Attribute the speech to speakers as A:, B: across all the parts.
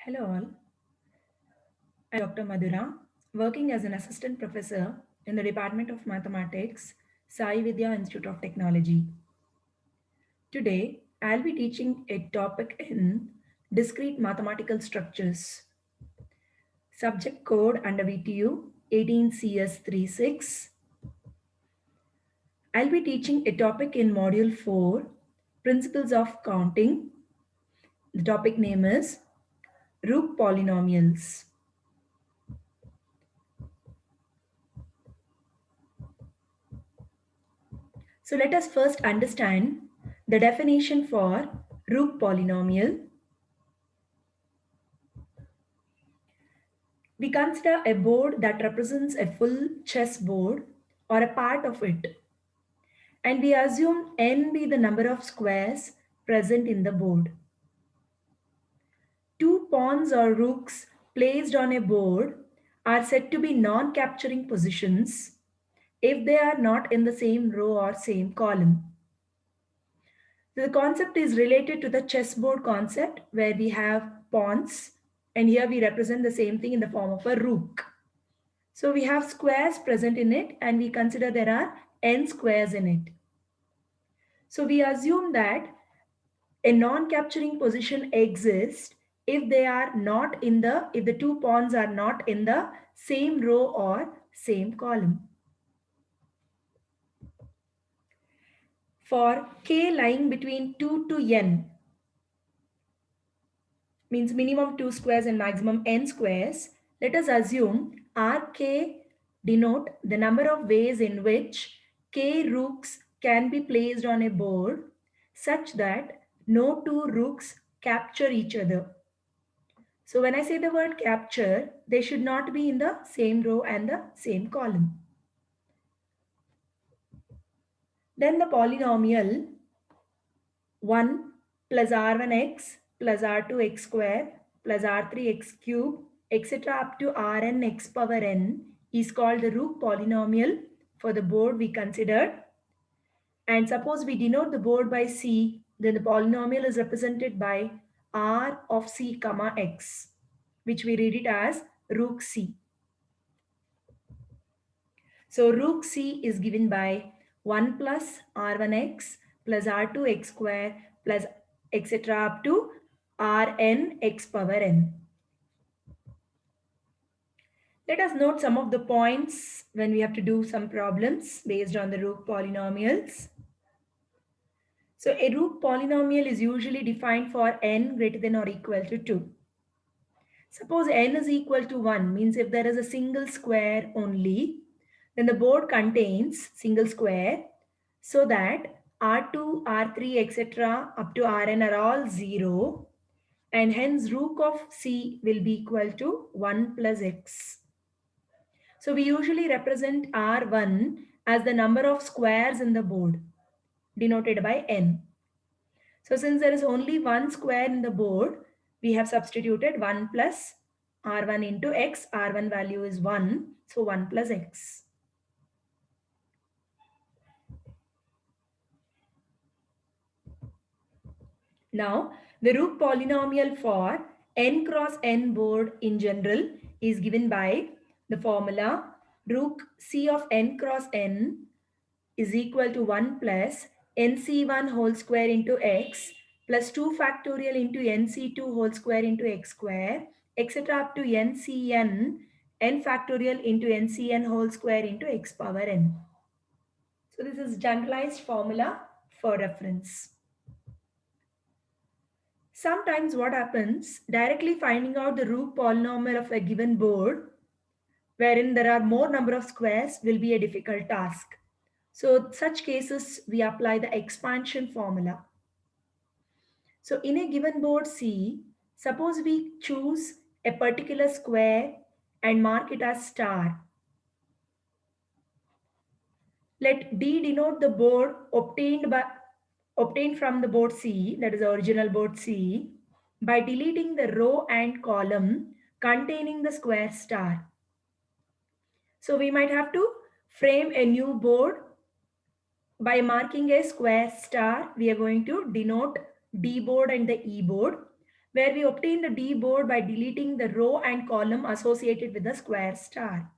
A: Hello all, I'm Dr. Madhura, working as an assistant professor in the Department of Mathematics, Sai Vidya Institute of Technology. Today, I'll be teaching a topic in discrete mathematical structures. Subject code under VTU 18CS36. I'll be teaching a topic in Module 4, Principles of Counting. The topic name is Rook Polynomials. So let us first understand the definition for Rook polynomial. We consider a board that represents a full chess board or a part of it, and we assume n be the number of squares present in the board. Two pawns or rooks placed on a board are said to be non-capturing positions if they are not in the same row or same column. The concept is related to the chessboard concept where we have pawns and here we represent the same thing in the form of a rook. So we have squares present in it and we consider there are n squares in it. So we assume that a non-capturing position exists if they are not in the, if the two pawns are not in the same row or same column. For k lying between 2 to n, means minimum 2 squares and maximum n squares, let us assume Rk denote the number of ways in which k rooks can be placed on a board such that no two rooks capture each other. So when I say the word capture, they should not be in the same row and the same column. Then the polynomial 1 plus r1x plus r2x square plus r3x cube etc. up to rn x power n is called the Rook polynomial for the board we considered. And suppose we denote the board by c, then the polynomial is represented by r of c comma x, which we read it as Rook c. So Rook c is given by 1 plus r1x plus r2x square plus etc. up to rn x power n. Let us note some of the points when we have to do some problems based on the Rook polynomials. So a Rook polynomial is usually defined for n greater than or equal to 2. Suppose n is equal to 1, means if there is a single square only, then the board contains single square so that R2, R3, etc. up to Rn are all 0 and hence Rook of C will be equal to 1 plus x. So we usually represent R1 as the number of squares in the board denoted by n. So since there is only one square in the board, we have substituted 1 plus r1 into x. R1 value is 1, so 1 plus x. Now, the Rook polynomial for n cross n board in general is given by the formula Rook c of n cross n is equal to 1 plus nc1 whole square into x plus 2 factorial into nc2 whole square into x square, etc. up to ncn n factorial into ncn whole square into x power n. So this is generalized formula for reference. Sometimes what happens, directly finding out the Rook polynomial of a given board wherein there are more number of squares will be a difficult task. So such cases we apply the expansion formula. So in a given board C, suppose we choose a particular square and mark it as star. Let D denote the board obtained from the board C, that is the original board C, by deleting the row and column containing the square star. So we might have to frame a new board by marking a square star. We are going to denote D board and the E board. where we obtain the D board by deleting the row and column associated with the square star.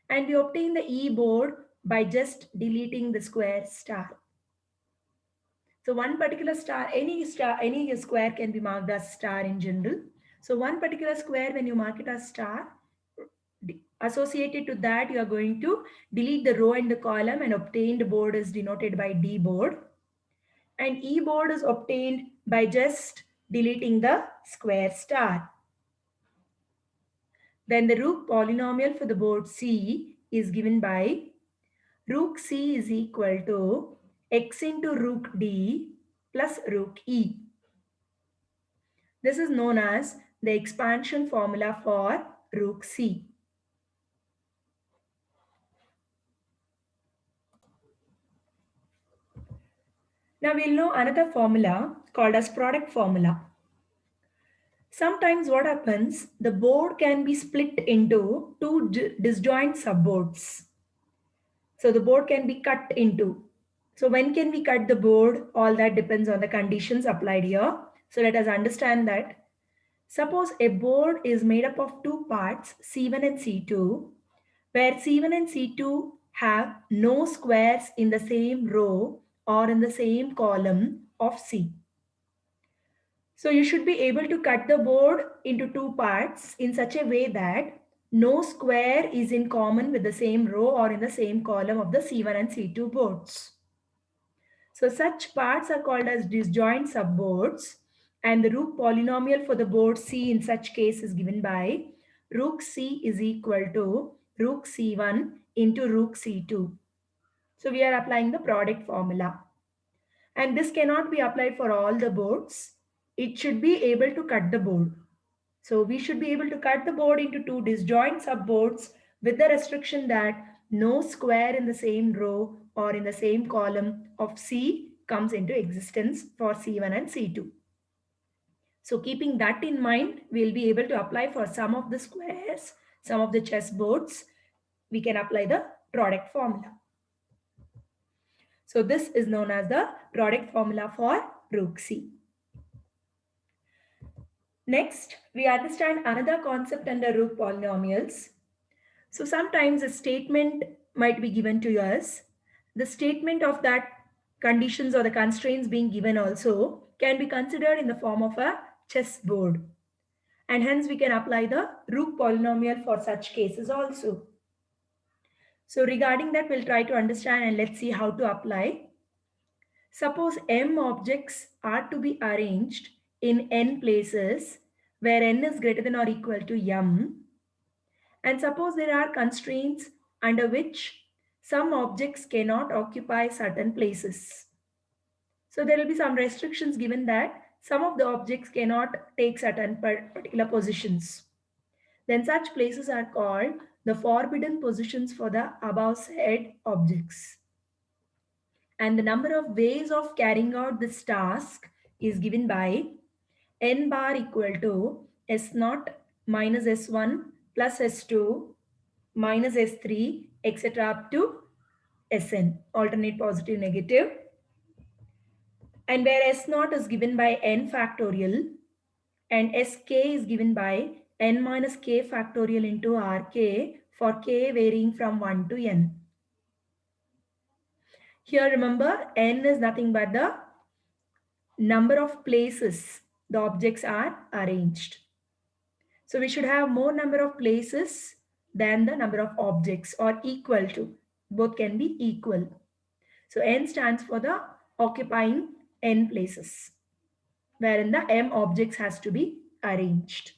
A: And we obtain the E board by just deleting the square star. So one particular star, any square can be marked as star in general. So one particular square, when you mark it as star, associated to that, you are going to delete the row and the column, and obtained board is denoted by D board. And E board is obtained by just deleting the square star. Then the root polynomial for the board C is given by root C is equal to x into root D plus root E. This is known as the expansion formula for root C. Now we'll know another formula called as product formula. Sometimes what happens, the board can be split into two disjoint subboards. So the board can be cut into. So when can we cut the board? All that depends on the conditions applied here. So let us understand that. Suppose a board is made up of two parts, C1 and C2, where C1 and C2 have no squares in the same row or in the same column of C. So you should be able to cut the board into two parts in such a way that no square is in common with the same row or in the same column of the C1 and C2 boards. So such parts are called as disjoint subboards, and the root polynomial for the board C in such case is given by root C is equal to root C1 into root C2. So we are applying the product formula. And this cannot be applied for all the boards. It should be able to cut the board. So we should be able to cut the board into two disjoint subboards with the restriction that no square in the same row or in the same column of C comes into existence for C1 and C2. So keeping that in mind, we'll be able to apply for some of the squares, some of the chessboards, we can apply the product formula. So this is known as the product formula for root C. Next, we understand another concept under root polynomials. So sometimes a statement might be given to us. The statement of that conditions or the constraints being given also can be considered in the form of a chessboard. And hence we can apply the root polynomial for such cases also. So regarding that, we'll try to understand and let's see how to apply. Suppose m objects are to be arranged in n places where n is greater than or equal to m. And suppose there are constraints under which some objects cannot occupy certain places. So there will be some restrictions given that some of the objects cannot take certain particular positions. Then such places are called the forbidden positions for the above said objects. And the number of ways of carrying out this task is given by n bar equal to s naught minus s1 plus s2 minus s3 etc. up to sn, alternate positive negative, and where s naught is given by n factorial and sk is given by n minus k factorial into rk for k varying from 1 to n. Here remember, n is nothing but the number of places the objects are arranged. So we should have more number of places than the number of objects, or equal to. Both can be equal. So n stands for the occupying n places, wherein the m objects has to be arranged.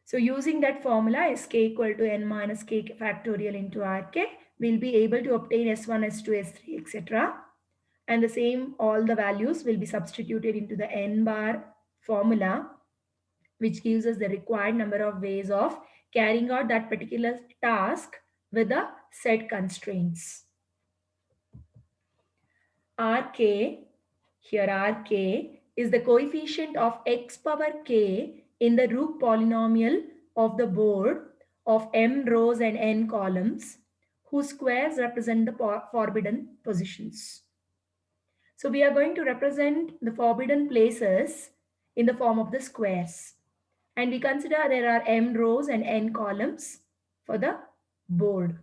A: So using that formula sk equal to n minus k factorial into rk, we'll be able to obtain s1, s2, s3, etc. And the same, all the values will be substituted into the n bar formula, which gives us the required number of ways of carrying out that particular task with the set constraints. Rk, here Rk is the coefficient of x power k in the root polynomial of the board of m rows and n columns, whose squares represent the forbidden positions. So we are going to represent the forbidden places in the form of the squares. And we consider there are m rows and n columns for the board.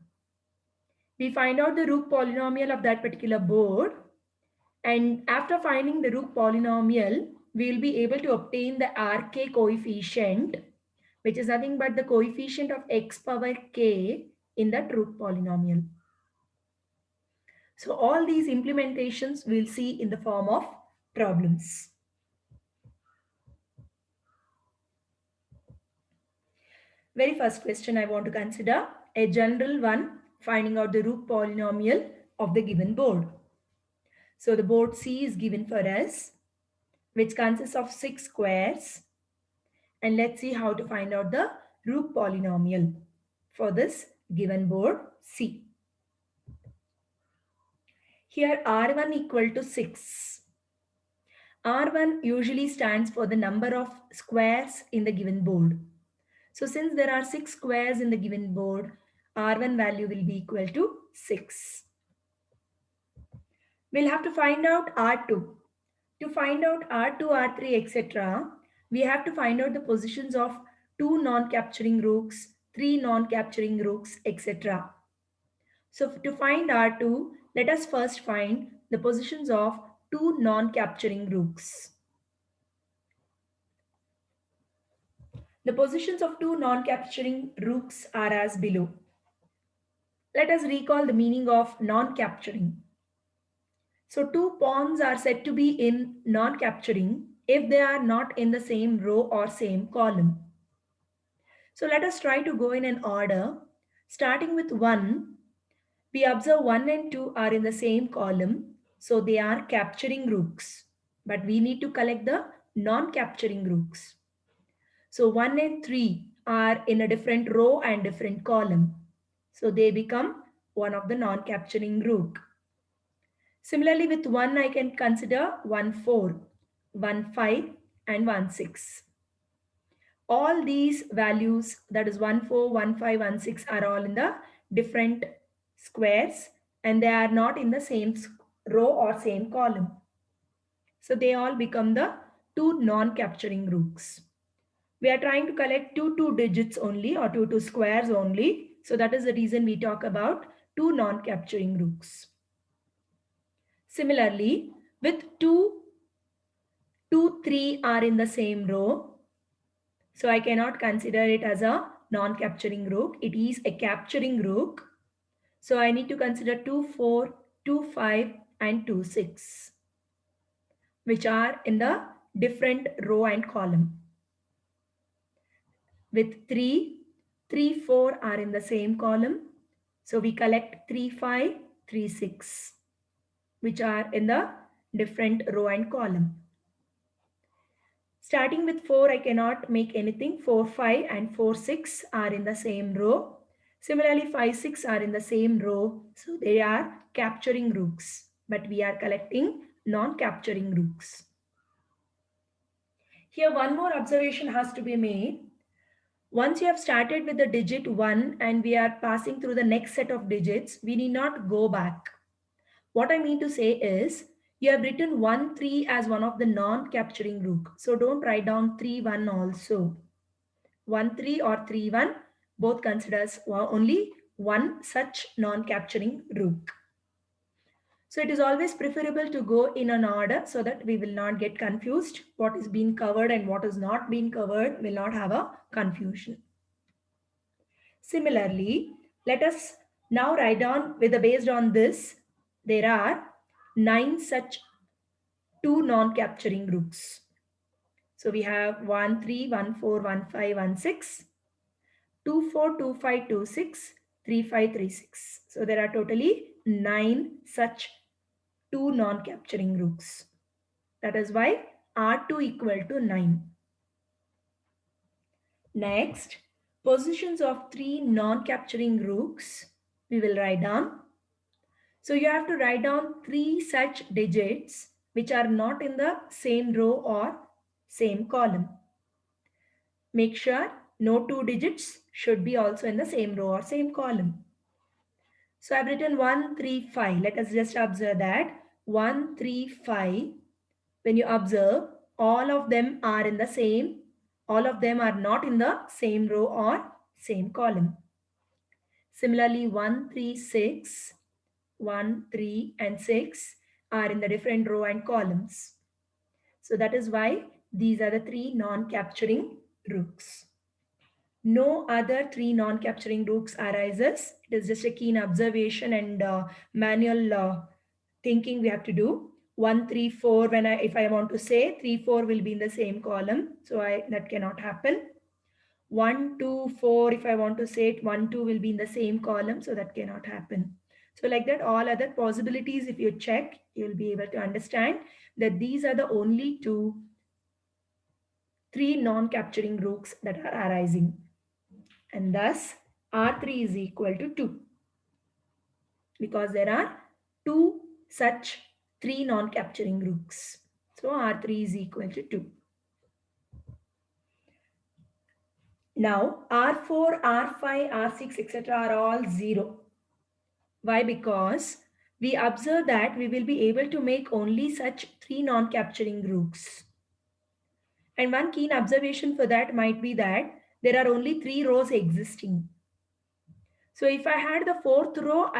A: We find out the root polynomial of that particular board, and after finding the root polynomial, we will be able to obtain the RK coefficient, which is nothing but the coefficient of x power k in that root polynomial. So all these implementations we'll see in the form of problems. Very first question I want to consider, a general one, finding out the root polynomial of the given board. So the board C is given for us, which consists of 6 squares. And let's see how to find out the root polynomial for this given board C. Here R1 equal to 6. R1 usually stands for the number of squares in the given board. So since there are 6 squares in the given board, R1 value will be equal to 6. We'll have to find out R2. To find out R2, R3, etc., we have to find out the positions of 2 non-capturing rooks, 3 non-capturing rooks, etc. So to find R2, let us first find the positions of 2 non-capturing rooks. The positions of 2 non-capturing rooks are as below. Let us recall the meaning of non-capturing. So 2 pawns are said to be in non-capturing if they are not in the same row or same column. So let us try to go in an order. Starting with 1, we observe 1 and 2 are in the same column, so they are capturing rooks. But we need to collect the non-capturing rooks. So 1 and 3 are in a different row and different column. So they become one of the non-capturing rook. Similarly, with 1, I can consider 1, 4, 1, 5, and 1, 6. All these values, that is 1, 4, 1, 5, 1, 6, are all in the different squares and they are not in the same row or same column. So they all become the 2 non-capturing rooks. We are trying to collect two digits only or two squares only. So that is the reason we talk about 2 non-capturing rooks. Similarly, with 2, 2, 3 are in the same row. So I cannot consider it as a non-capturing rook. It is a capturing rook. So I need to consider 2, 4, 2, 5 and 2, 6, which are in the different row and column. With 3, 3, 4 are in the same column. So we collect 3, 5, 3, 6, which are in the different row and column. Starting with 4, I cannot make anything. 4, 5 and 4, 6 are in the same row. Similarly, 5, 6 are in the same row. So they are capturing rooks, but we are collecting non-capturing rooks. Here, one more observation has to be made. Once you have started with the digit 1 and we are passing through the next set of digits, we need not go back. What I mean to say is, you have written 1, 3 as one of the non-capturing rook. So don't write down 3, 1 also. 1, 3 or 3, 1 both considers only one such non-capturing rook. So it is always preferable to go in an order so that we will not get confused. What is being covered and what is not being covered will not have a confusion. Similarly, let us now write down based on this, there are 9 such 2 non-capturing rooks. So we have 1, 3, 1, 4, 1, 5, 1, 6, 2, 4, 2, 5, 2, 6, 3, 5, 3, 6. So there are totally 9 such 2 non-capturing rooks. That is why R2 equal to 9. Next, positions of 3 non-capturing rooks we will write down. So you have to write down 3 such digits which are not in the same row or same column. Make sure no 2 digits should be also in the same row or same column. So I've written 1, 3, 5. Let us just observe that 1, 3, 5. When you observe, all of them are in the same, all of them are not in the same row or same column. Similarly, 1, 3, 6, 1, 3 and 6 are in the different row and columns. So that is why these are the three non-capturing rooks. No other three non-capturing rooks arises. It is just a keen observation and manual thinking we have to do. 1, 3, 4. When if I want to say 3, 4 will be in the same column, so that cannot happen. 1, 2, 4. If I want to say it, 1, 2 will be in the same column, so that cannot happen. So like that, all other possibilities, if you check, you will be able to understand that these are the only three non-capturing rooks that are arising. And thus R3 is equal to 2 because there are two such three non-capturing rooks. So R3 is equal to 2. Now R4, R5, R6, etc. are all 0. Why? Because we observe that we will be able to make only such three non-capturing rooks. And one keen observation for that might be that there are only 3 rows existing. So if I had the fourth row,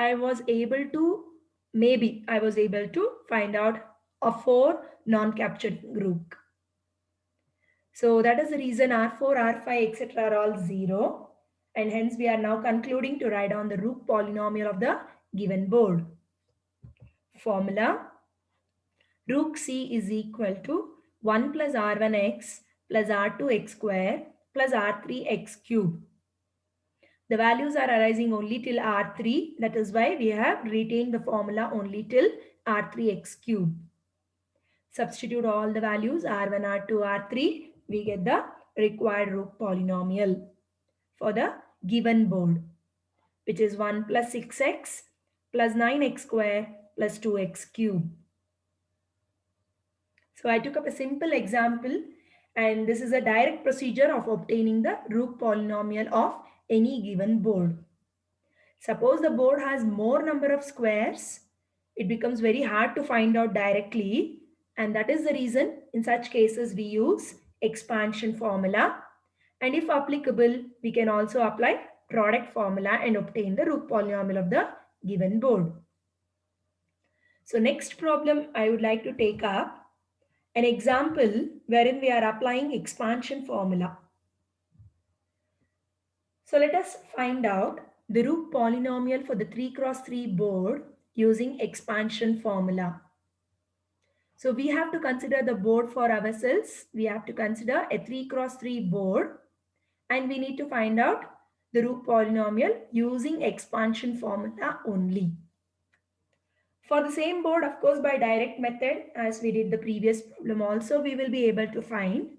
A: maybe I was able to find out a 4 non-captured rook. So that is the reason R4, R5, etc. are all 0. And hence we are now concluding to write down the rook polynomial of the given board. Formula: rook C is equal to 1 plus R1x plus R2x square plus R3x cube. The values are arising only till R3. That is why we have retained the formula only till R3x cube. Substitute all the values R1, R2, R3. We get the required rook polynomial for the given board, which is 1 plus 6x plus 9x square plus 2x cube. So I took up a simple example, and this is a direct procedure of obtaining the rook polynomial of any given board. Suppose the board has more number of squares, it becomes very hard to find out directly, and that is the reason in such cases we use expansion formula, and if applicable we can also apply product formula and obtain the rook polynomial of the given board. So next problem I would like to take up an example wherein we are applying expansion formula. So let us find out the rook polynomial for the 3 cross 3 board using expansion formula. So we have to consider the board for ourselves. We have to consider a 3 cross 3 board, and we need to find out the rook polynomial using expansion formula only. For the same board, of course, by direct method, as we did the previous problem also, we will be able to find.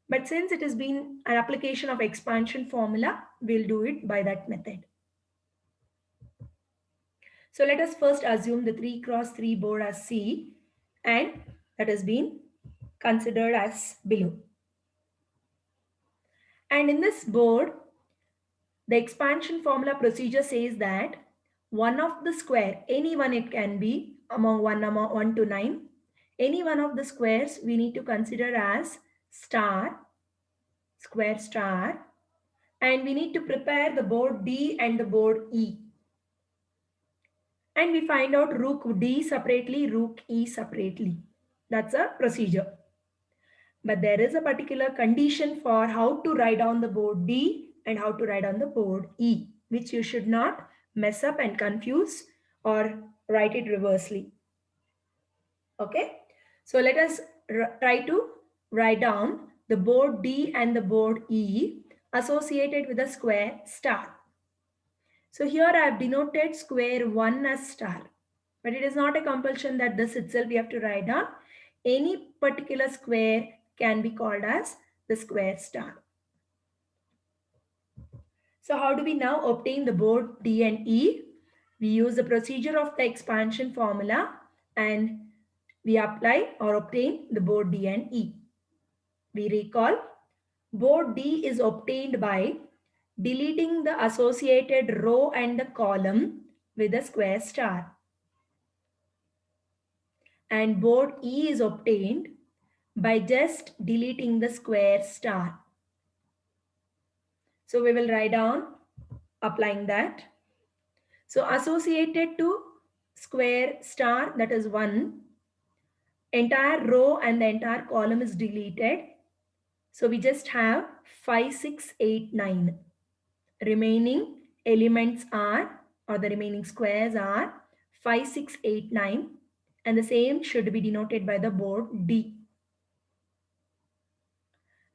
A: But since it has been an application of expansion formula, we'll do it by that method. So let us first assume the 3 cross 3 board as C, and that has been considered as below. And in this board, the expansion formula procedure says that one of the square, any one it can be among 1 to 9, any one of the squares we need to consider as star, square star, and we need to prepare the board D and the board E. And we find out rook D separately, rook E separately. That's a procedure. But there is a particular condition for how to write down the board D and how to write down the board E, which you should not mess up and confuse or write it reversely. Okay, so let us try to write down the board D and the board E associated with a square star. So here I have denoted square 1 as star, but it is not a compulsion that this itself we have to write down. Any particular square can be called as the square star. So how do we now obtain the board D and E? We use the procedure of the expansion formula and we apply or obtain the board D and E. We recall board D is obtained by deleting the associated row and the column with a square star. And board E is obtained by just deleting the square star. So we will write down applying that. So associated to square star, that is 1, entire row and the entire column is deleted. So we just have 5, 6, 8, 9. Remaining elements are, or the remaining squares are 5, 6, 8, 9, and the same should be denoted by the board D.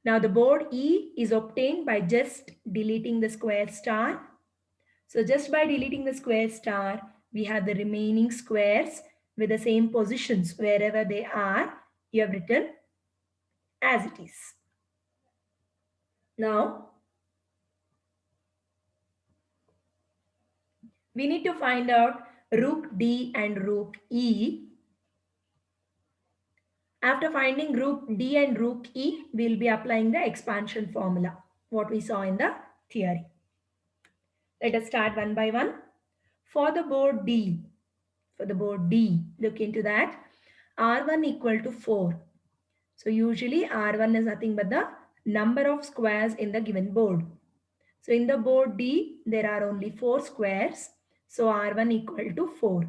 A: Now the board E is obtained by just deleting the square star. So just by deleting the square star, we have the remaining squares with the same positions wherever they are. You have written as it is. Now we need to find out rook D and rook E. After finding rook D and rook E, we will be applying the expansion formula, what we saw in the theory. Let us start one by one. For the board D, look into that. R1 equal to 4. So usually R1 is nothing but the number of squares in the given board. So in the board D, there are only 4 squares. So R1 equal to 4.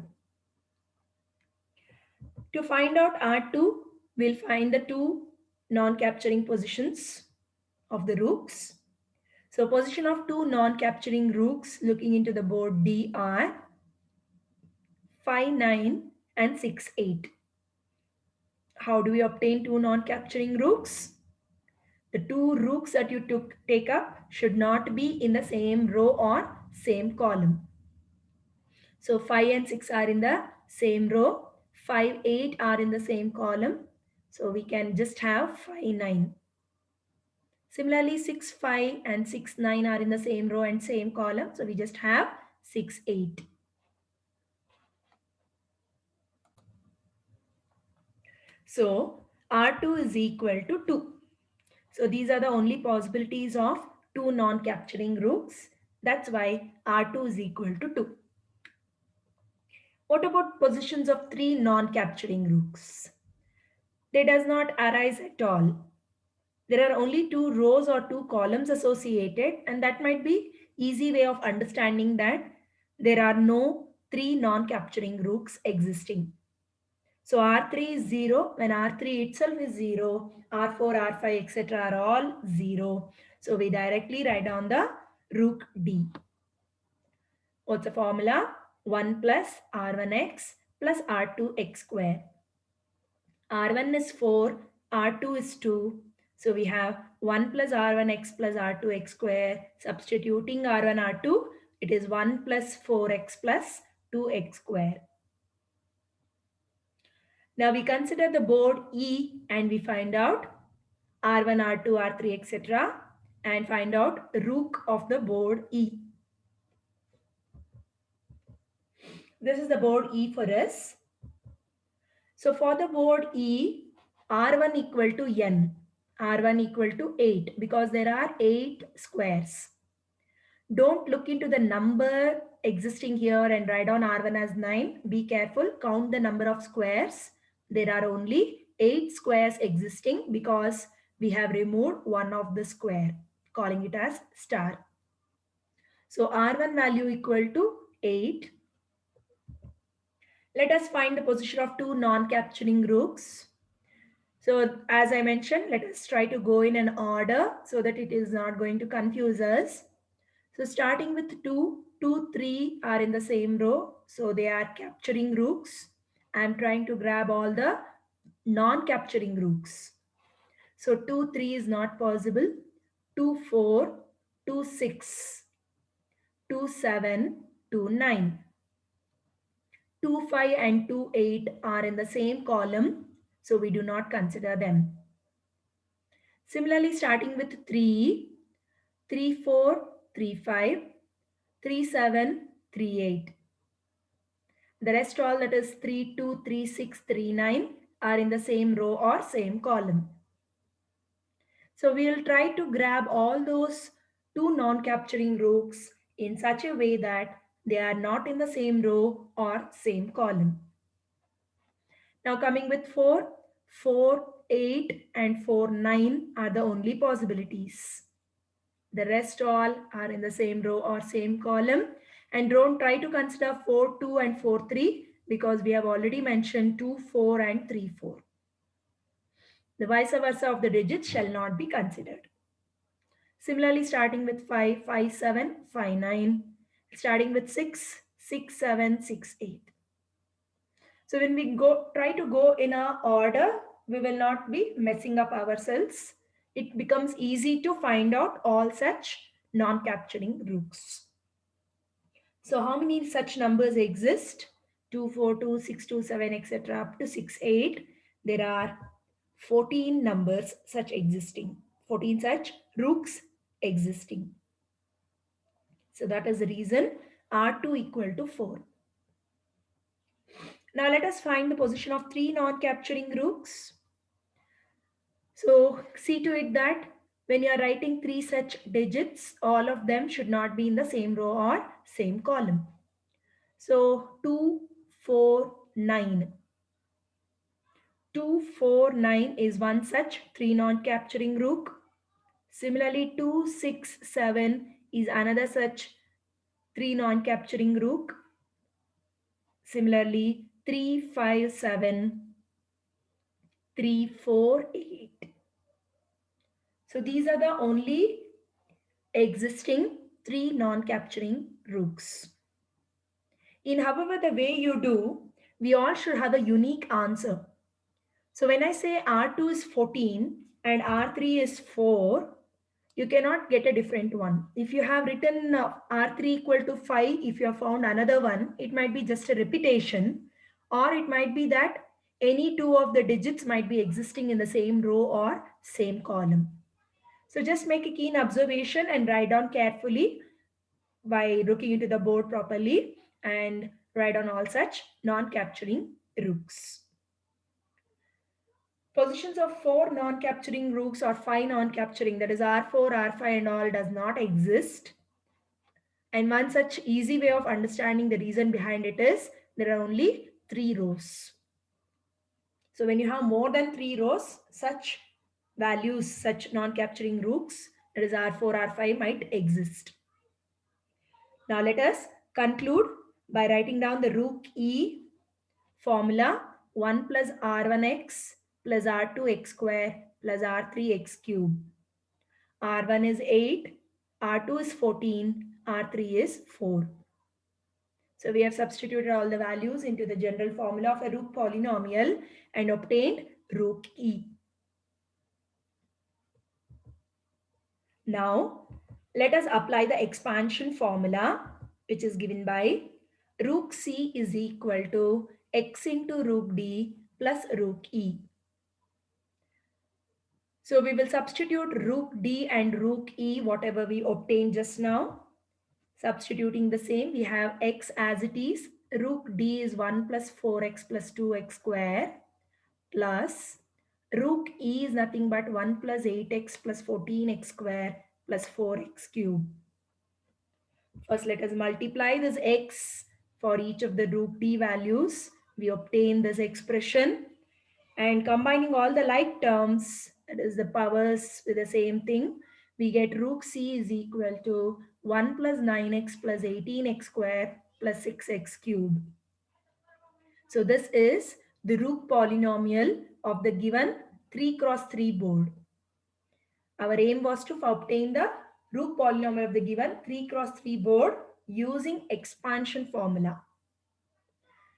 A: To find out R2, we'll find the two non-capturing positions of the rooks. So position of two non-capturing rooks looking into the board D are 5, 9 and 6, 8. How do we obtain two non-capturing rooks? The two rooks that you take up should not be in the same row or same column. So 5 and 6 are in the same row. 5, 8 are in the same column. So we can just have 5, 9. Similarly, 6, 5 and 6, 9 are in the same row and same column. So we just have 6, 8. So R2 is equal to 2. So these are the only possibilities of two non-capturing rooks. That's why R2 is equal to 2. What about positions of three non-capturing rooks? They does not arise at all. There are only two rows or two columns associated, and that might be easy way of understanding that there are no three non-capturing rooks existing. So R3 is 0 when R3 itself is 0, R4, R5, etc. are all 0. So we directly write down the rook D. What's the formula? 1 plus R1x plus R2x square. R1 is 4, R2 is 2. So we have 1 plus R1x plus R2x square. Substituting R1, R2, it is 1 plus 4x plus 2x square. Now we consider the board E and we find out R1, R2, R3, etc. and find out rook of the board E. This is the board E for us. So for the board E, R1 equal to N, R1 equal to 8 because there are 8 squares. Don't look into the number existing here and write down R1 as 9. Be careful, count the number of squares. There are only 8 squares existing because we have removed one of the square, calling it as star. So R1 value equal to 8. Let us find the position of two non-capturing rooks. So as I mentioned, let us try to go in an order so that it is not going to confuse us. So starting with 2, 2, 3 are in the same row. So they are capturing rooks. I am trying to grab all the non-capturing rooks. So 2, 3 is not possible. 2, 4, 2, 6, 2, 7, 2, 9. 2, 5 and 2, 8 are in the same column. So we do not consider them. Similarly, starting with 3, 3, 4, 3, 5, 3, 7, 3, 8. The rest all, that is 3, 2, 3, 6, 3, 9 are in the same row or same column. So we will try to grab all those two non-capturing rooks in such a way that they are not in the same row or same column. Now coming with 4, 4, 8 and 4, 9 are the only possibilities. The rest all are in the same row or same column. And don't try to consider 4, 2 and 4, 3 because we have already mentioned 2, 4 and 3, 4. The vice versa of the digits shall not be considered. Similarly, starting with 5, 5, 7, 5, 9. Starting with 6, 6, 7, 6, 8. So when we try to go in a order, we will not be messing up ourselves. It becomes easy to find out all such non-capturing rooks. So how many such numbers exist? 2, 4, 2, 6, 2, 7, etc. up to 6, 8. There are 14 numbers such existing. 14 such rooks existing. So that is the reason R2 equal to 4. Now let us find the position of 3 non-capturing rooks. So see to it that when you are writing 3 such digits, all of them should not be in the same row or same column. So 2, 4, 9. 2, 4, 9 is one such 3 non-capturing rook. Similarly, 2, 6, 7 is another such 3 non-capturing rook. Similarly, 3, 5, 7, 3, 4, 8. So these are the only existing 3 non-capturing rooks. In however the way you do, we all should have a unique answer. So when I say R2 is 14 and R3 is 4, you cannot get a different one. If you have written R3 equal to 5, if you have found another one, it might be just a repetition, or it might be that any two of the digits might be existing in the same row or same column. So just make a keen observation and write down carefully by looking into the board properly and write down all such non-capturing rooks. Positions of 4 non-capturing rooks or 5 non-capturing, that is R4, R5 and all, does not exist. And one such easy way of understanding the reason behind it is there are only 3 rows. So when you have more than 3 rows, such values, such non-capturing rooks, that is R4, R5 might exist. Now let us conclude by writing down the rook E formula. 1 plus R1x plus R2x square plus R3x cube. R1 is 8, R2 is 14, R3 is 4. So we have substituted all the values into the general formula of a rook polynomial and obtained rook E. Now let us apply the expansion formula, which is given by rook C is equal to x into rook D plus rook E. So we will substitute rook D and rook E, whatever we obtained just now. Substituting the same, we have x as it is. Rook D is 1 plus 4x plus 2x square plus rook E is nothing but 1 plus 8x plus 14x square plus 4x cube. First, let us multiply this x for each of the rook D values. We obtain this expression, and combining all the like terms, that is the powers with the same thing, we get rook C is equal to 1 plus 9x plus 18x square plus 6x cube. So this is the rook polynomial of the given 3 cross 3 board. Our aim was to obtain the rook polynomial of the given 3 cross 3 board using expansion formula.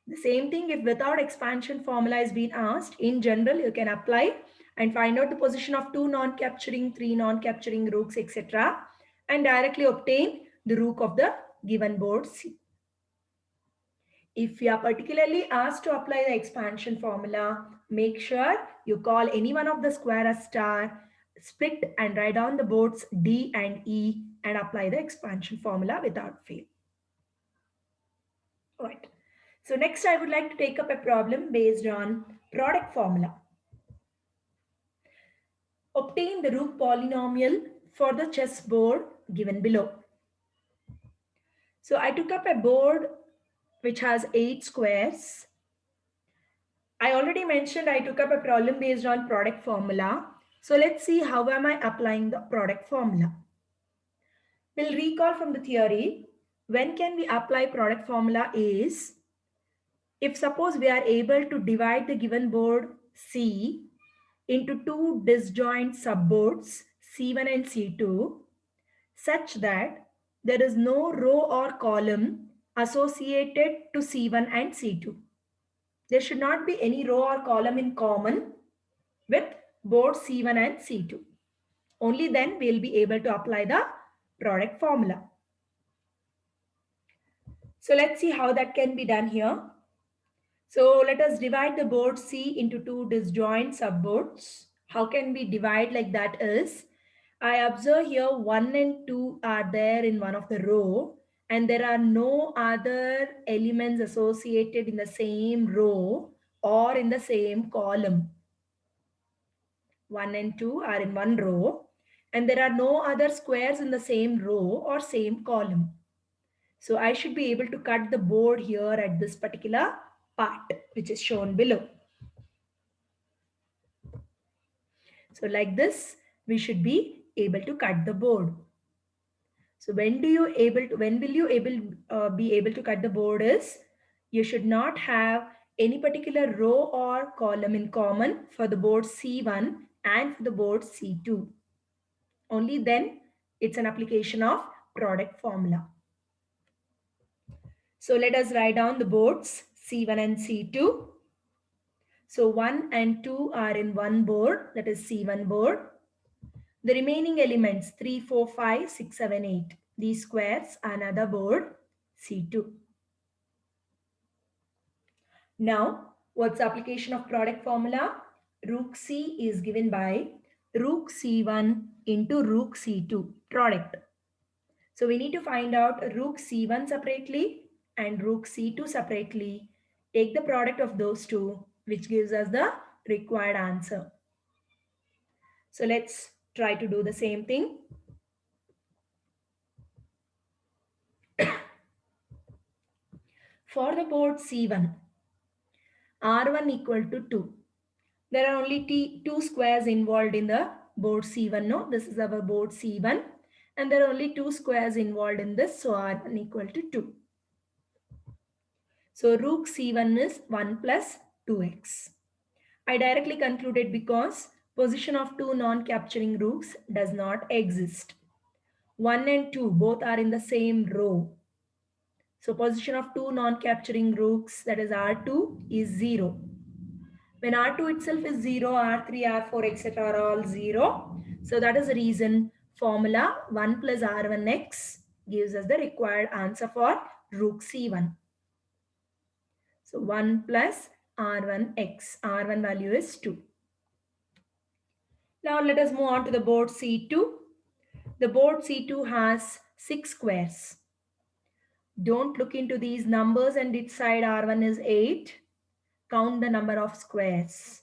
A: The same thing if without expansion formula is being asked, in general you can apply and find out the position of 2 non-capturing, 3 non-capturing rooks, etc. and directly obtain the rook of the given board C. If you are particularly asked to apply the expansion formula, make sure you call any one of the square as star, split and write down the boards D and E and apply the expansion formula without fail. All right. So next I would like to take up a problem based on product formula. Obtain the rook polynomial for the chessboard given below. So I took up a board which has 8 squares. I already mentioned I took up a problem based on product formula. So let's see how am I applying the product formula. We'll recall from the theory. When can we apply product formula is if suppose we are able to divide the given board C into two disjoint subboards C1 and C2 such that there is no row or column associated to C1 and C2. There should not be any row or column in common with both C1 and C2. Only then we will be able to apply the product formula. So let's see how that can be done here. So let us divide the board C into two disjoint subboards. How can we divide like that is, I observe here 1 and 2 are there in one of the row and there are no other elements associated in the same row or in the same column. 1 and 2 are in one row and there are no other squares in the same row or same column. So I should be able to cut the board here at this particular part which is shown below. So like this, we should be able to cut the board. So when will you be able to cut the board is, you should not have any particular row or column in common for the board C1 and for the board C2. Only then it's an application of product formula. So let us write down the boards C1 and C2. So 1 and 2 are in one board, that is C1 board. The remaining elements 3, 4, 5, 6, 7, 8. These squares are another board C2. Now, what's the application of product formula? Rook C is given by Rook C1 into Rook C2 product. So we need to find out Rook C1 separately and Rook C2 separately. Take the product of those two, which gives us the required answer. So let's try to do the same thing. For the board C1, R1 equal to 2. There are only two squares involved in the board C1. No, this is our board C1 and there are only two squares involved in this. So R1 equal to 2. So Rook C1 is 1 plus 2x. I directly concluded because position of two non-capturing rooks does not exist. 1 and 2 both are in the same row. So position of two non-capturing rooks, that is R2, is 0. When R2 itself is 0, R3, R4, etc. are all 0. So that is the reason formula 1 plus R1x gives us the required answer for Rook C1. So 1 plus R1x. R1 value is 2. Now let us move on to the board C2. The board C2 has 6 squares. Don't look into these numbers and decide R1 is 8. Count the number of squares.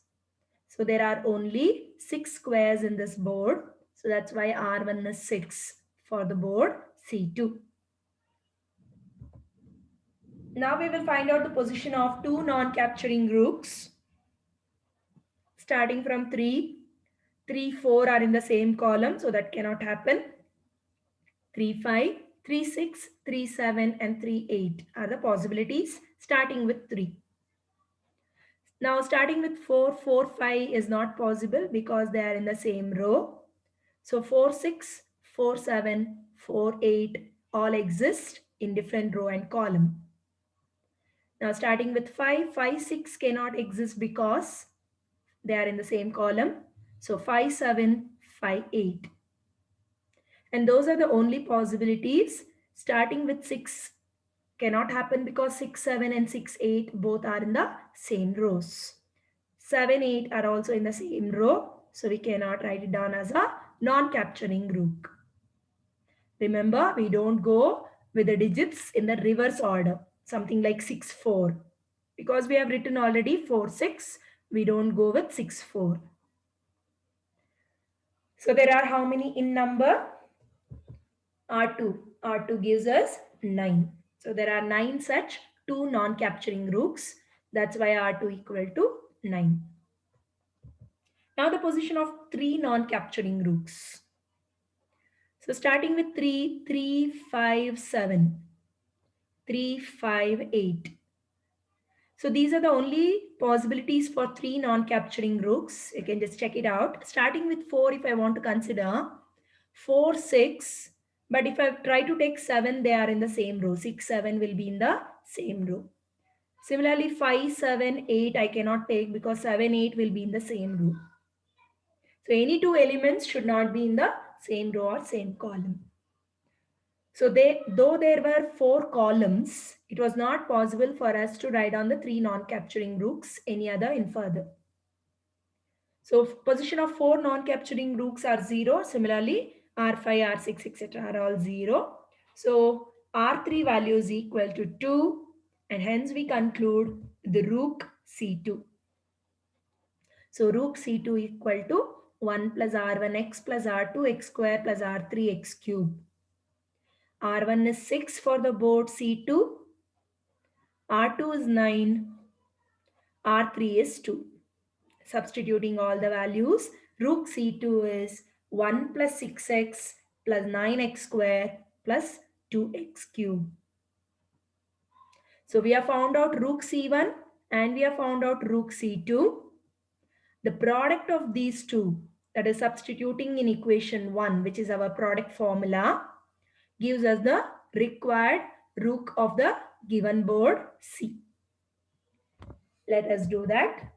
A: So there are only 6 squares in this board. So that's why R1 is 6 for the board C2. Now we will find out the position of two non-capturing rooks. Starting from 3, 3, 4 are in the same column. So that cannot happen. 3, 5, 3, 6, 3, 7 and 3, 8 are the possibilities starting with 3. Now starting with 4, 4, 5 is not possible because they are in the same row. So 4, 6, 4, 7, 4, 8 all exist in different row and column. Now starting with 5, 5, 6 cannot exist because they are in the same column. So 5, 7, 5, 8. And those are the only possibilities. Starting with 6 cannot happen because 6, 7 and 6, 8 both are in the same rows. 7, 8 are also in the same row. So we cannot write it down as a non-capturing rook. Remember, we don't go with the digits in the reverse order. Something like 6, 4. Because we have written already 4, 6. We don't go with 6, 4. So there are how many in number? R2. R2 gives us 9. So there are 9 such two non-capturing rooks. That's why R2 equal to 9. Now the position of 3 non-capturing rooks. So starting with 3, 3, 5, 7, 3, 5, 8. So these are the only possibilities for 3 non-capturing rooks. You can just check it out. Starting with 4, if I want to consider 4, 6. But if I try to take 7, they are in the same row. 6, 7 will be in the same row. Similarly, 5, 7, 8 I cannot take because 7, 8 will be in the same row. So any two elements should not be in the same row or same column. So though there were 4 columns, it was not possible for us to write down the 3 non-capturing rooks any other in further. So position of 4 non-capturing rooks are 0. Similarly, R5, R6, etc. are all 0. So R3 value is equal to 2 and hence we conclude the rook C2. So rook C2 equal to 1 plus R1x plus R2x square plus R3x cube. R1 is 6 for the board C2. R2 is 9. R3 is 2. Substituting all the values, rook C2 is 1 plus 6x plus 9x square plus 2x cube. So we have found out rook C1 and we have found out rook C2. The product of these two, that is substituting in equation 1, which is our product formula, gives us the required rook of the given board C. Let us do that.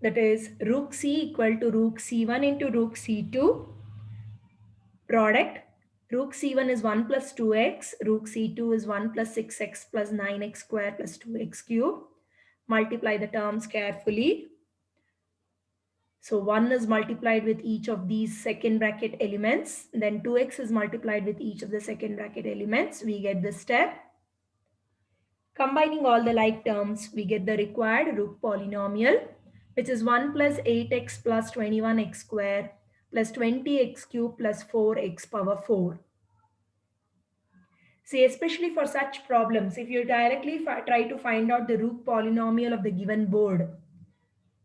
A: That is rook C equal to rook C1 into rook C2. Product, rook C1 is 1 plus 2x, rook C2 is 1 plus 6x plus 9x square plus 2x cube. Multiply the terms carefully. So 1 is multiplied with each of these second bracket elements. Then 2x is multiplied with each of the second bracket elements. We get this step. Combining all the like terms, we get the required rook polynomial, which is 1 plus 8x plus 21x square plus 20x cube plus 4x power 4. See, especially for such problems, if you directly try to find out the rook polynomial of the given board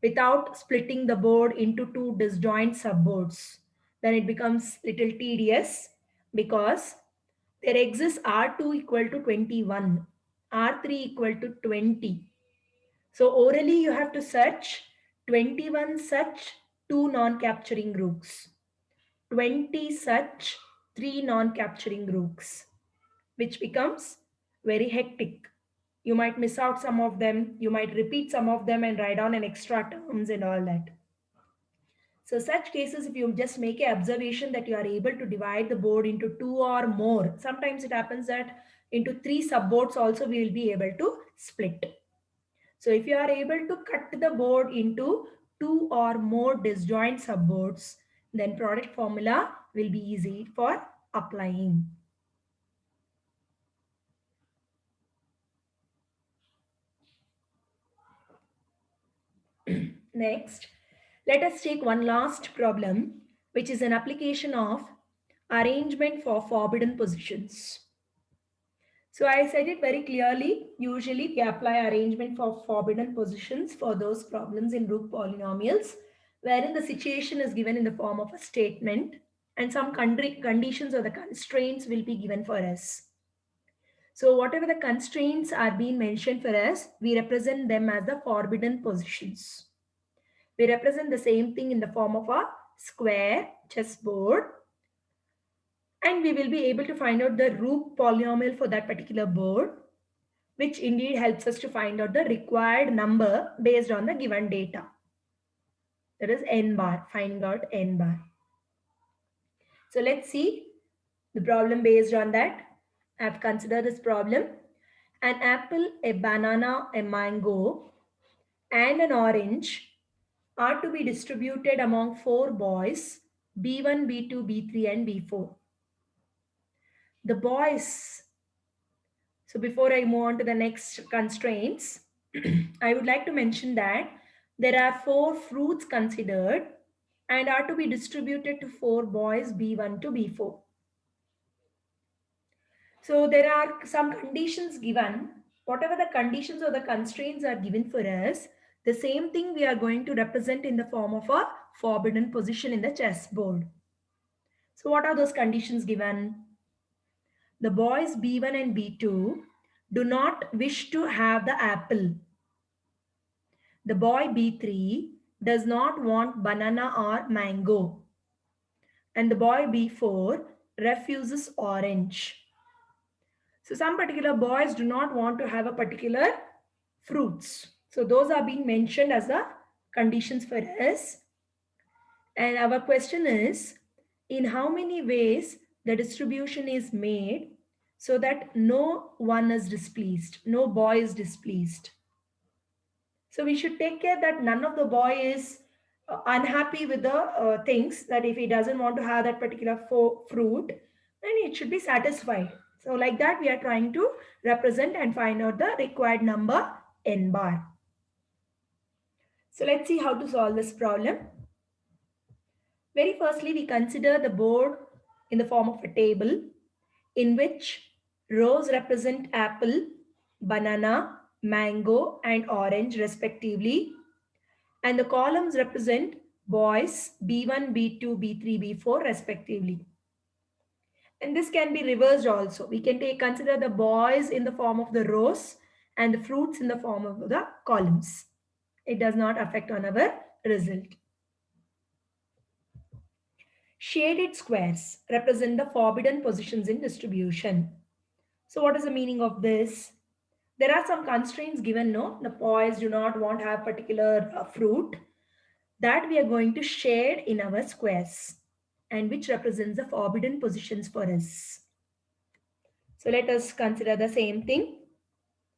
A: without splitting the board into two disjoint subboards, then it becomes little tedious because there exists R2 equal to 21, R3 equal to 20. So orally you have to search 21 such 2 non-capturing rooks, 20 such 3 non-capturing rooks, which becomes very hectic. You might miss out some of them, you might repeat some of them and write down an extra terms and all that. So such cases, if you just make an observation that you are able to divide the board into 2 or more, sometimes it happens that into 3 subboards also we will be able to split. So if you are able to cut the board into 2 or more disjoint subboards, then product formula will be easy for applying. Next, let us take one last problem, which is an application of arrangement for forbidden positions. So I said it very clearly. Usually we apply arrangement for forbidden positions for those problems in rook polynomials, wherein the situation is given in the form of a statement and some conditions or the constraints will be given for us. So whatever the constraints are being mentioned for us, we represent them as the forbidden positions. We represent the same thing in the form of a square chessboard, and we will be able to find out the rook polynomial for that particular board, which indeed helps us to find out the required number based on the given data. That is n bar, finding out n bar. So let's see the problem based on that. I have considered this problem. An apple, a banana, a mango, and an orange are to be distributed among 4 boys, B1, B2, B3, and B4. The boys, so before I move on to the next constraints, I would like to mention that there are 4 fruits considered and are to be distributed to 4 boys, B1 to B4. So there are some conditions given Whatever the conditions or the constraints are given for us, the same thing we are going to represent in the form of a forbidden position in the chessboard. So what are those conditions given? The boys B1 and B2 do not wish to have the apple. The boy B3 does not want banana or mango. And the boy B4 refuses orange. So some particular boys do not want to have a particular fruits. So those are being mentioned as the conditions for us. And our question is, in how many ways the distribution is made so that no one is displeased, no boy is displeased. So we should take care that none of the boy is unhappy with the things, that if he doesn't want to have that particular fruit, then it should be satisfied. So like that we are trying to represent and find out the required number n bar. So let's see how to solve this problem. Very firstly, we consider the board in the form of a table in which rows represent apple, banana, mango and orange respectively, and the columns represent boys B1, B2, B3, B4 respectively. And this can be reversed also. We can consider the boys in the form of the rows and the fruits in the form of the columns. It does not affect on our result. Shaded squares represent the forbidden positions in distribution. So what is the meaning of this? There are some constraints given, no? The boys do not want to have particular fruit that we are going to shade in our squares and which represents the forbidden positions for us. So let us consider the same thing.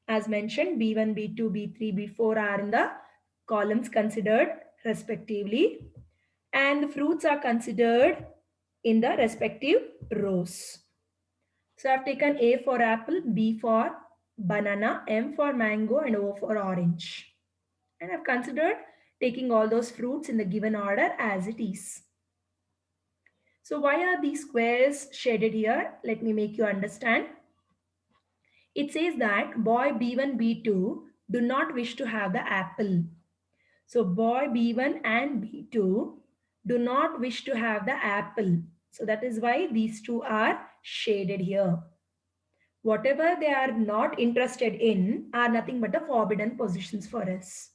A: As mentioned, B1, B2, B3, B4 are in the columns considered respectively, and the fruits are considered in the respective rows. So I've taken A for apple, B for banana, M for mango and O for orange. And I've considered taking all those fruits in the given order as it is. So why are these squares shaded here? Let me make you understand. It says that boy B1, B2 do not wish to have the apple. So boy B1 and B2 do not wish to have the apple. So that is why these two are shaded here. Whatever they are not interested in are nothing but the forbidden positions for us.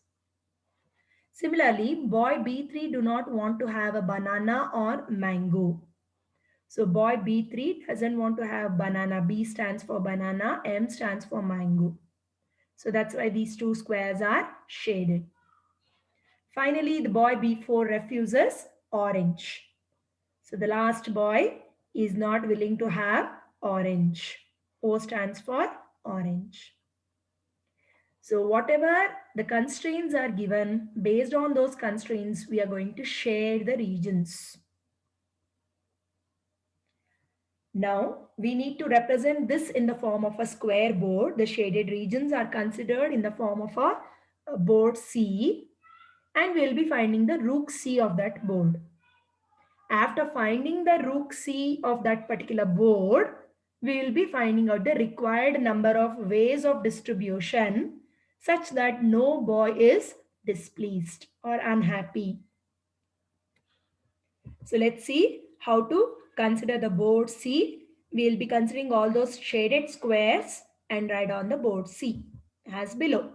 A: Similarly, boy B3 do not want to have a banana or mango. So boy B3 doesn't want to have banana. B stands for banana, M stands for mango. So that's why these two squares are shaded. Finally, the boy B4 refuses orange. So the last boy is not willing to have orange. O stands for orange. So whatever the constraints are given, based on those constraints, we are going to shade the regions. Now, we need to represent this in the form of a square board. The shaded regions are considered in the form of a board C, and we'll be finding the rook C of that board. After finding the rook C of that particular board, we will be finding out the required number of ways of distribution such that no boy is displeased or unhappy. So let's see how to consider the board C. We will be considering all those shaded squares and write on the board C as below.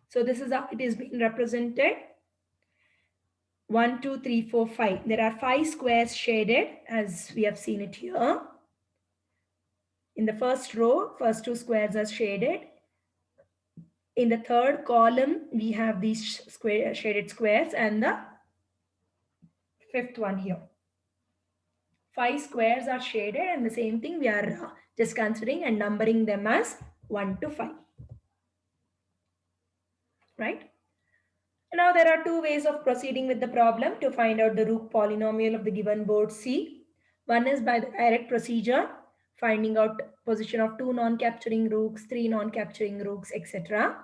A: So this is how it is being represented. 1, 2, 3, 4, 5. There are 5 squares shaded as we have seen it here. In the first row, first 2 squares are shaded. In the third column, we have these shaded squares and the fifth one here. 5 squares are shaded, and the same thing we are just considering and numbering them as 1 to 5. Right? Now there are 2 ways of proceeding with the problem to find out the root polynomial of the given board C. One is by the direct procedure, finding out position of 2 non-capturing rooks, 3 non-capturing rooks, etc.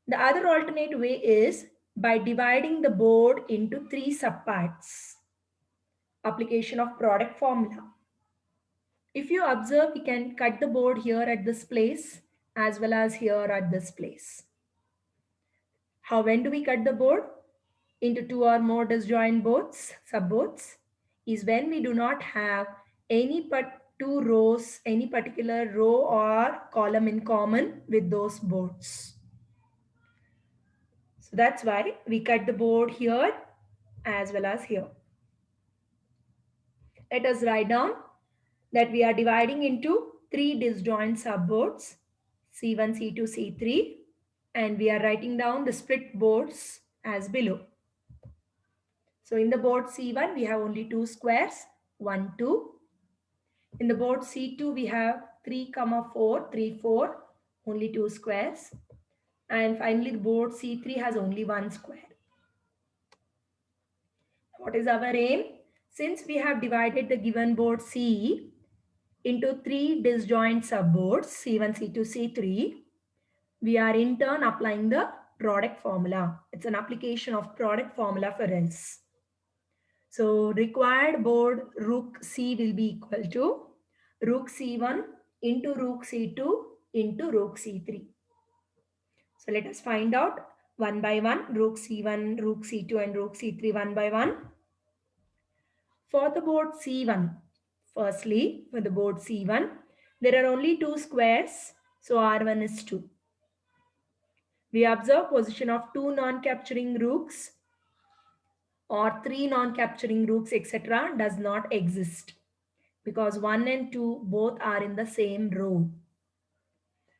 A: The other alternate way is by dividing the board into 3 subparts. Application of product formula. If you observe, we can cut the board here at this place as well as here at this place. How, when do we cut the board? Into two or more disjoint boards, subboards, is when we do not have two rows, any particular row or column in common with those boards. So that's why we cut the board here as well as here. Let us write down that we are dividing into three disjoint subboards, C1, C2, C3, and we are writing down the split boards as below. So in the board C1, we have only two squares, 1, 2. In the board C2, we have 3, 4, 3, 4, only two squares. And finally, the board C3 has only one square. What is our aim? Since we have divided the given board C into three disjoint subboards, C1, C2, C3, we are in turn applying the product formula. It's an application of product formula for us. So required board rook C will be equal to rook C1 into rook C2 into rook C3. So let us find out one by one, rook C1, rook C2 and rook C3 one by one. For the board C1, firstly, for the board C1, there are only two squares, so R1 is 2. We observe position of two non-capturing rooks or three non-capturing rooks, etc. does not exist because 1 and 2 both are in the same row.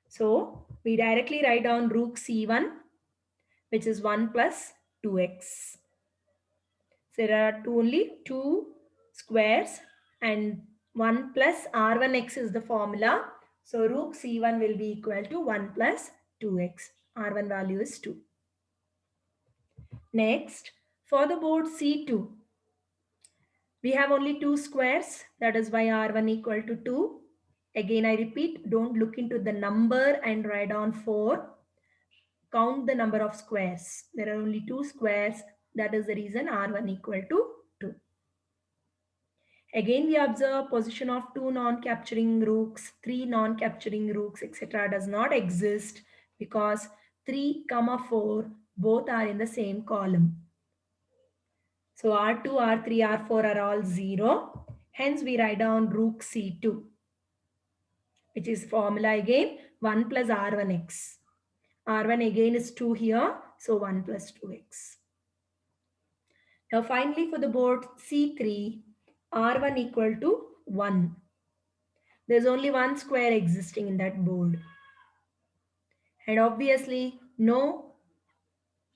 A: So we directly write down rook C1, which is 1 plus 2x. So there are only two squares and 1 plus R1x is the formula. So rook C1 will be equal to 1 plus 2x. R1 value is 2. Next, for the board C2, we have only two squares. That is why R1 equal to 2. Again, I repeat, don't look into the number and write down 4. Count the number of squares. There are only two squares. That is the reason R1 equal to 2. Again, we observe position of two non-capturing rooks, three non-capturing rooks, etc. does not exist because 3, 4 both are in the same column. So R2, R3, R4 are all 0. Hence, we write down rook C2, which is formula again 1 plus R1x. R1 again is 2 here, so 1 plus 2x. Now finally for the board C3, R1 equal to 1. There's only one square existing in that board. And obviously no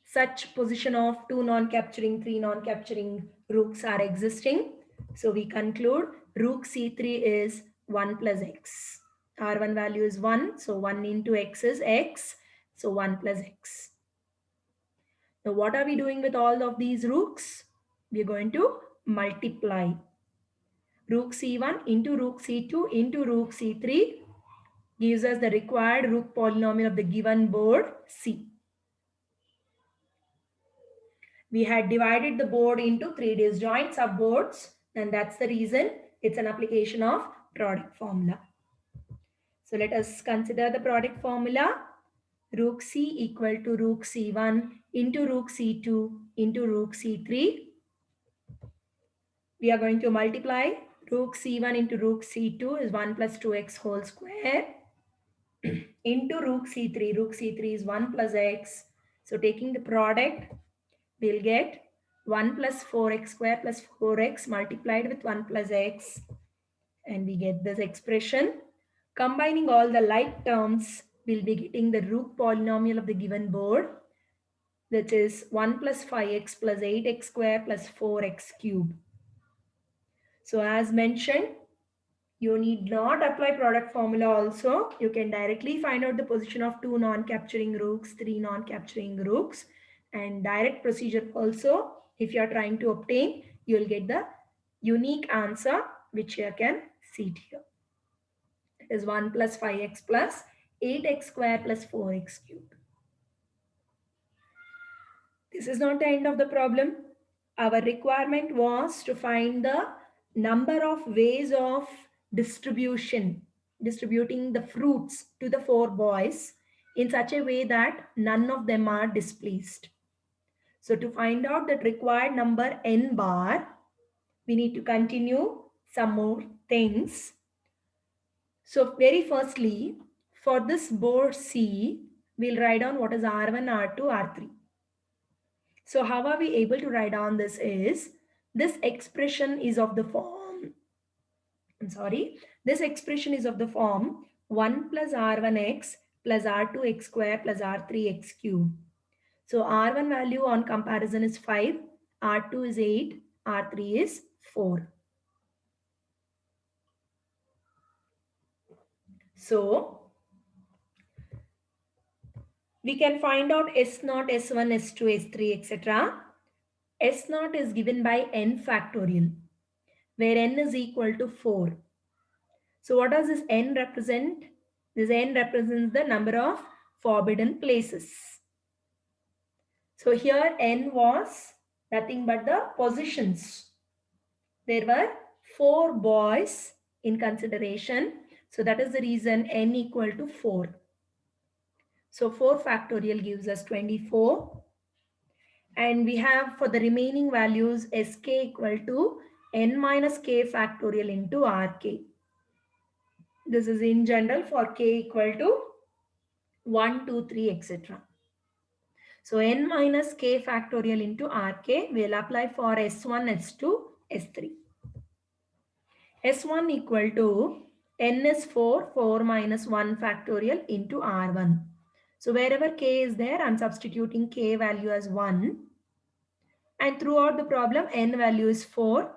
A: such position of two non-capturing, three non-capturing rooks are existing. So we conclude rook C3 is 1 plus x. R1 value is 1, so 1 into x is x, so 1 plus x. Now what are we doing with all of these rooks? We are going to multiply. Rook C1 into rook C2 into rook C3 gives us the required rook polynomial of the given board C. We had divided the board into three disjoint subboards, and that's the reason it's an application of product formula. So let us consider the product formula. Rook C equal to rook C1 into rook C2 into rook C3. We are going to multiply rook C1 into rook C2 is 1 plus 2x whole square into rook C3. Rook C3 is 1 plus x. So taking the product, we'll get 1 plus 4x square plus 4x multiplied with 1 plus x. And we get this expression. Combining all the like terms, we'll be getting the rook polynomial of the given board, which is 1 plus 5x plus 8x square plus 4x cube. So as mentioned, you need not apply product formula also. You can directly find out the position of two non-capturing rooks, three non-capturing rooks, and direct procedure also. If you are trying to obtain, you will get the unique answer which you can see it here. It is 1 plus 5x plus 8x square plus 4x cube. This is not the end of the problem. Our requirement was to find the number of ways of distributing the fruits to the four boys in such a way that none of them are displeased. So to find out that required number n bar, we need to continue some more things. So very firstly, for this board C, we'll write down what is R1, R2, R3. So how are we able to write down this is, this expression is of the form, this expression is of the form 1 plus R1x plus R2x square plus R3x cube. So R1 value on comparison is 5, R2 is 8, R3 is 4. So we can find out S0, S1, S2, S3, etc. S0 is given by n factorial, where n is equal to 4. So what does this n represent? This n represents the number of forbidden places. So here n was nothing but the positions. There were 4 boys in consideration. So that is the reason n equal to 4. So 4 factorial gives us 24. And we have for the remaining values sk equal to n minus k factorial into rk. This is in general for k equal to 1, 2, 3, etc. So n minus k factorial into rk will apply for S1, S2, S3. S1 equal to n is 4, 4 minus 1 factorial into R1. So wherever k is there, I'm substituting k value as 1. And throughout the problem, n value is 4.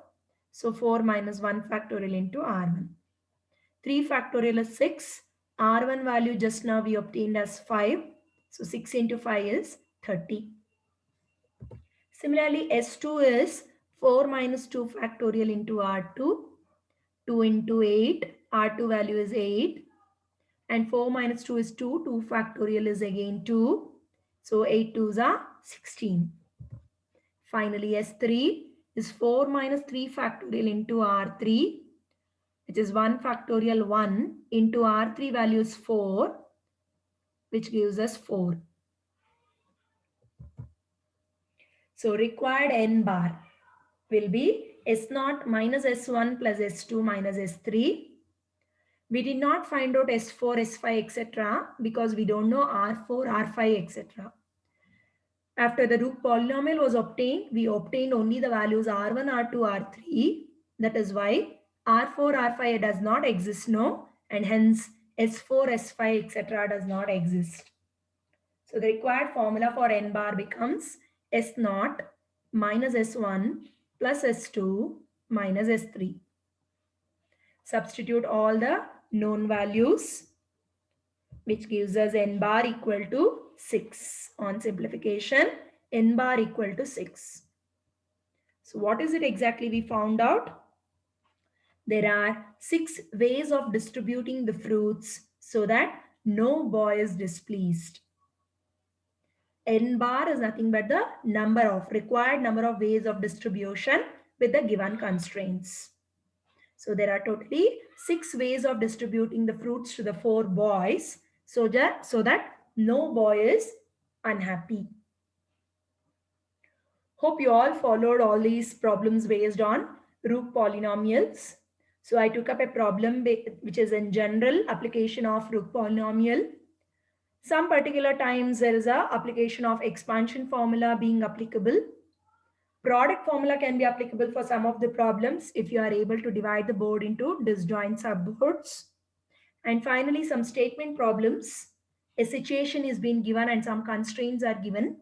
A: So 4 minus 1 factorial into R1. 3 factorial is 6. R1 value just now we obtained as 5. So 6 into 5 is 30. Similarly, S2 is 4 minus 2 factorial into R2. 2 into 8. R2 value is 8. And 4 minus 2 is 2. 2 factorial is again 2. So 8 2s are 16. Finally, S3 is 4 minus 3 factorial into R3, which is 1 factorial 1 into R3 value is 4, which gives us 4. So required n bar will be S0 minus S1 plus S2 minus S3. We did not find out S4, S5, etc. because we don't know R4, R5, etc. After the root polynomial was obtained, we obtained only the values R1, R2, R3. That is why R4, R5 does not exist, no, and hence S4, S5, etc. does not exist. So the required formula for n bar becomes S0 minus S1 plus S2 minus S3. Substitute all the known values, which gives us n bar equal to 6. On simplification, n bar equal to 6. So what is it exactly we found out? There are 6 ways of distributing the fruits so that no boy is displeased. N bar is nothing but the required number of ways of distribution with the given constraints. So there are totally 6 ways of distributing the fruits to the 4 boys so that no boy is unhappy. Hope you all followed all these problems based on Root polynomials. So I took up a problem which is in general application of Root polynomial. Some particular times there is a application of expansion formula being applicable. Product formula can be applicable for some of the problems if you are able to divide the board into disjoint subboards. And finally, some statement problems. A situation is being given and some constraints are given.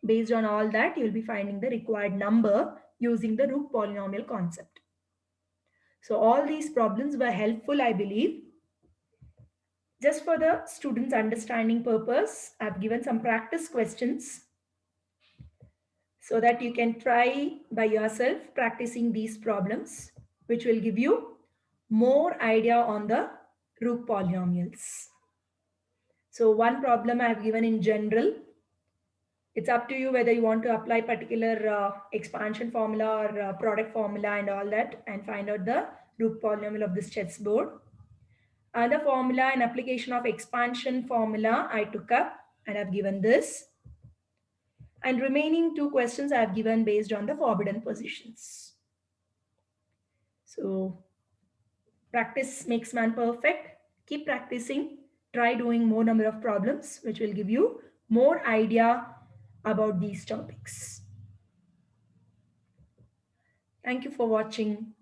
A: Based on all that, you will be finding the required number using the Root polynomial concept. So all these problems were helpful, I believe. Just for the students' understanding purpose, I've given some practice questions so that you can try by yourself practicing these problems, which will give you more idea on the Root polynomials. So one problem I have given in general. It's up to you whether you want to apply particular expansion formula or product formula and all that and find out the root polynomial of this chessboard. The formula and application of expansion formula I took up and I've given this. And remaining two questions I have given based on the forbidden positions. So practice makes man perfect. Keep practicing. Try doing more number of problems, which will give you more idea about these topics. Thank you for watching.